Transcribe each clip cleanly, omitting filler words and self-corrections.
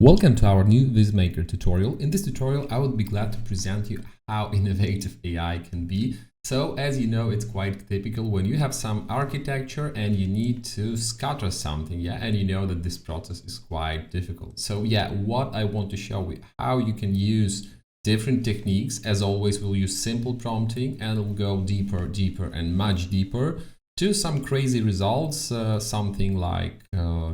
Welcome to our new VizMaker tutorial. In this tutorial, I would be glad to present you how innovative AI can be. So as you know, it's quite typical when you have some architecture and you need to scatter something, and you know that this process is quite difficult. So what I want to show you how you can use different techniques. As always, we'll use simple prompting and we'll go deeper and much deeper to some crazy results, something like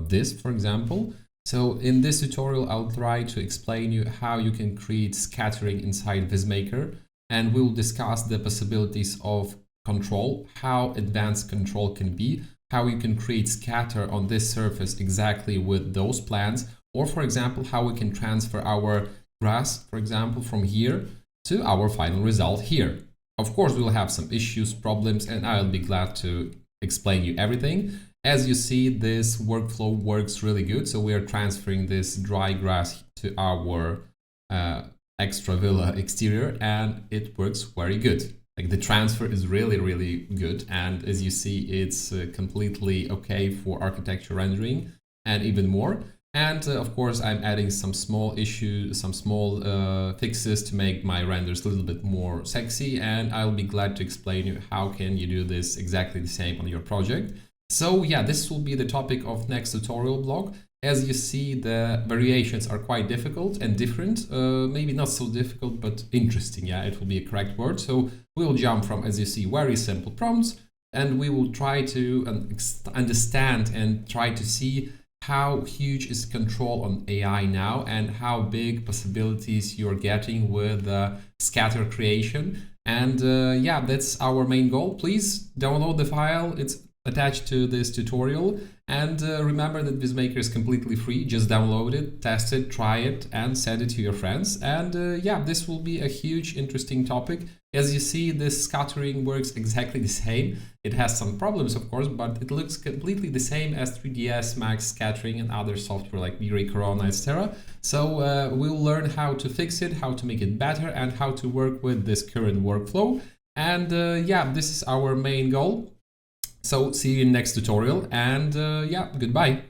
this, for example. So in this tutorial, I'll try to explain you how you can create scattering inside VizMaker, and we'll discuss the possibilities of control, how advanced control can be, how you can create scatter on this surface exactly with those plants, or for example, how we can transfer our grass, for example, from here to our final result here. Of course, we'll have some issues, problems, and I'll be glad to explain you everything. As you see, this workflow works really good. So we are transferring this dry grass to our extra villa exterior, and it works very good. Like the transfer is really good. And as you see, it's completely okay for architecture rendering and even more. And of course, I'm adding some small issues, some small fixes to make my renders a little bit more sexy. And I'll be glad to explain you how can you do this exactly the same on your project. So this will be the topic of next tutorial blog. As you see, the variations are quite difficult and different, maybe not so difficult, but interesting. It will be a correct word. So we'll jump from, as you see, very simple prompts, and we will try to understand and try to see how huge is control on AI now and how big possibilities you're getting with scatter creation. And that's our main goal. Please download the file. It's attached to this tutorial, and remember that VizMaker is completely free. Just download it, test it, try it, and send it to your friends. And this will be a huge interesting topic. As you see, this scattering works exactly the same. It has some problems, of course, but it looks completely the same as 3ds Max scattering and other software like V-Ray, Corona, etc. So we'll learn how to fix it, how to make it better, and how to work with this current workflow. And this is our main goal. So see you in next tutorial, and goodbye.